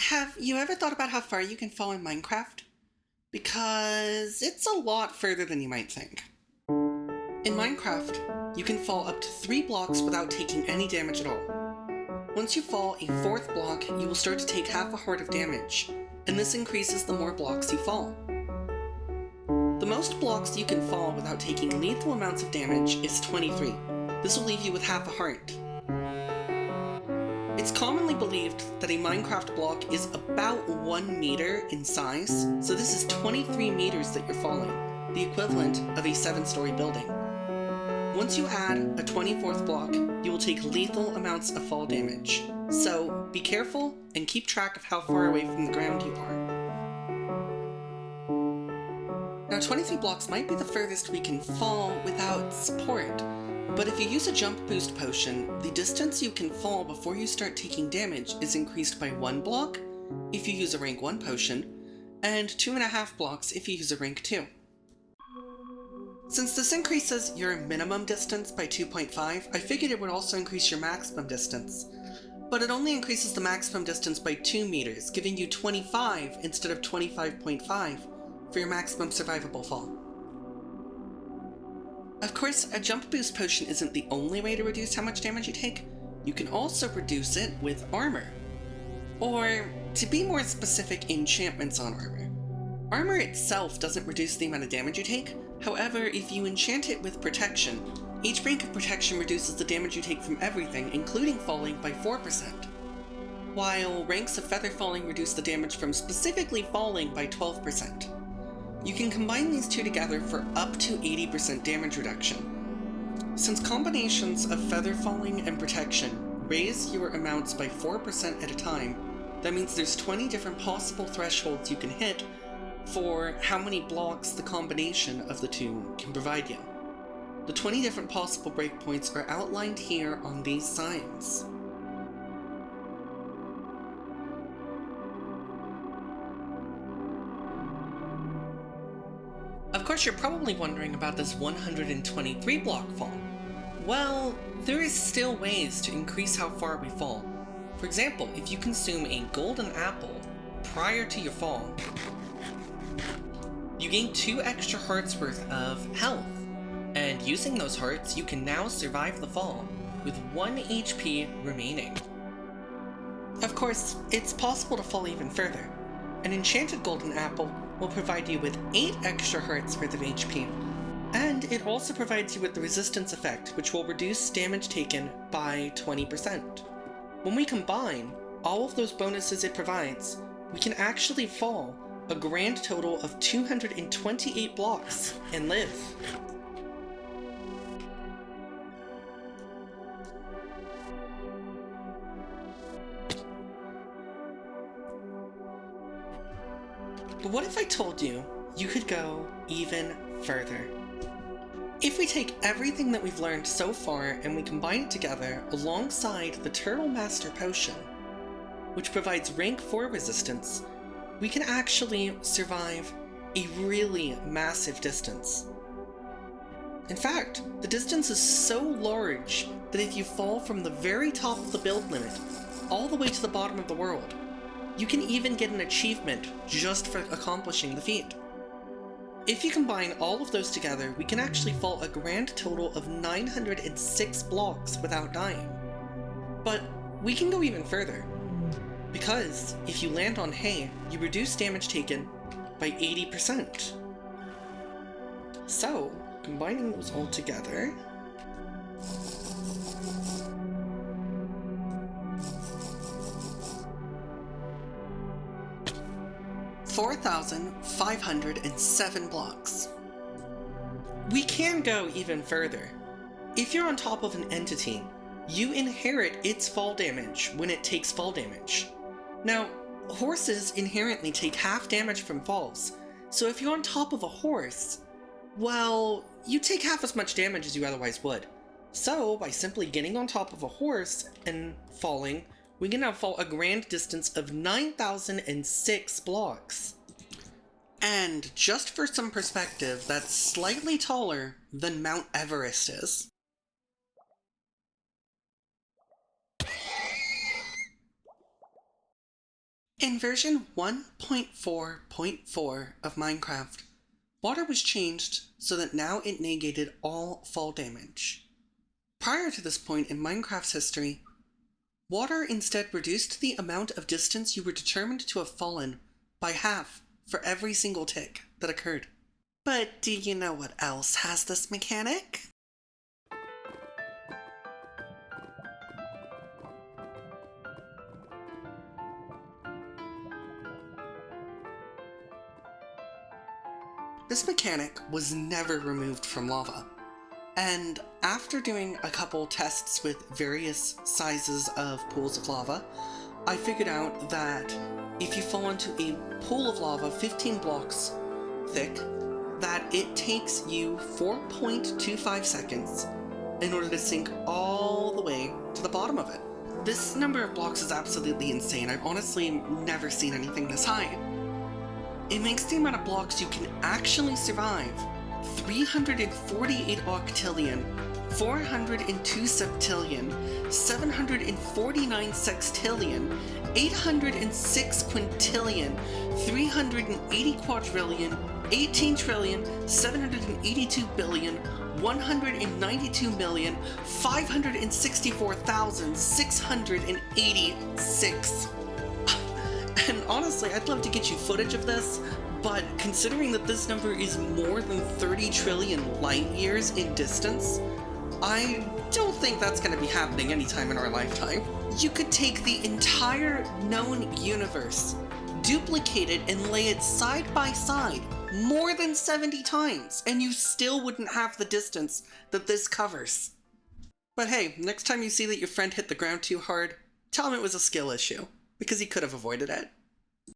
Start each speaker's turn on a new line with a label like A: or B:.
A: Have you ever thought about how far you can fall in Minecraft? Because it's a lot further than you might think. In Minecraft, you can fall up to 3 blocks without taking any damage at all. Once you fall a 4th block, you will start to take half a heart of damage, and this increases the more blocks you fall. The most blocks you can fall without taking lethal amounts of damage is 23. This will leave you with half a heart. It's commonly believed that a Minecraft block is about 1 meter in size, so this is 23 meters that you're falling, the equivalent of a 7-story building. Once you add a 24th block, you will take lethal amounts of fall damage, so be careful and keep track of how far away from the ground you are. Now 23 blocks might be the furthest we can fall without support, but if you use a jump boost potion, the distance you can fall before you start taking damage is increased by 1 block if you use a rank 1 potion, and 2.5 blocks if you use a rank 2. Since this increases your minimum distance by 2.5, I figured it would also increase your maximum distance. But it only increases the maximum distance by 2 meters, giving you 25 instead of 25.5 for your maximum survivable fall. Of course, a jump boost potion isn't the only way to reduce how much damage you take. You can also reduce it with armor. Or, to be more specific, enchantments on armor. Armor itself doesn't reduce the amount of damage you take, however, if you enchant it with protection, each rank of protection reduces the damage you take from everything, including falling, by 4%. While ranks of feather falling reduce the damage from specifically falling by 12%. You can combine these two together for up to 80% damage reduction. Since combinations of feather falling and protection raise your amounts by 4% at a time, that means there's 20 different possible thresholds you can hit for how many blocks the combination of the two can provide you. The 20 different possible breakpoints are outlined here on these signs. Of course, you're probably wondering about this 123 block fall. Well, there is still ways to increase how far we fall. For example, if you consume a golden apple prior to your fall, you gain 2 extra hearts worth of health, and using those hearts, you can now survive the fall with 1 HP remaining. Of course, it's possible to fall even further. An enchanted golden apple will provide you with 8 extra hearts worth of HP, and it also provides you with the resistance effect, which will reduce damage taken by 20%. When we combine all of those bonuses it provides, we can actually fall a grand total of 228 blocks and live. But what if I told you you could go even further? If we take everything that we've learned so far and we combine it together alongside the Turtle Master Potion, which provides rank 4 resistance, we can actually survive a really massive distance. In fact, the distance is so large that if you fall from the very top of the build limit all the way to the bottom of the world, you can even get an achievement just for accomplishing the feat. If you combine all of those together, we can actually fall a grand total of 906 blocks without dying. But we can go even further, because if you land on hay, you reduce damage taken by 80%. So, combining those all together, $4,507 blocks. We can go even further. If you're on top of an entity, you inherit its fall damage when it takes fall damage. Now, horses inherently take half damage from falls, so if you're on top of a horse, well, you take half as much damage as you otherwise would. So, by simply getting on top of a horse and falling, we can now fall a grand distance of 9,006 blocks. And just for some perspective, that's slightly taller than Mount Everest is. In version 1.4.4 of Minecraft, water was changed so that now it negated all fall damage. Prior to this point in Minecraft's history, water instead reduced the amount of distance you were determined to have fallen by half for every single tick that occurred. But do you know what else has this mechanic? This mechanic was never removed from lava, and after doing a couple tests with various sizes of pools of lava, I figured out that if you fall into a pool of lava 15 blocks thick, that it takes you 4.25 seconds in order to sink all the way to the bottom of it. This number of blocks is absolutely insane. I've honestly never seen anything this high. It makes the amount of blocks you can actually survive 348 octillion, 402 septillion, 749 sextillion, 806 quintillion, 380 quadrillion, 18 trillion, 782 billion, 192,564,686. And honestly, I'd love to get you footage of this, but considering that this number is more than 30 trillion light years in distance, I don't think that's going to be happening anytime in our lifetime. You could take the entire known universe, duplicate it, and lay it side by side more than 70 times, and you still wouldn't have the distance that this covers. But hey, next time you see that your friend hit the ground too hard, tell him it was a skill issue, because he could have avoided it.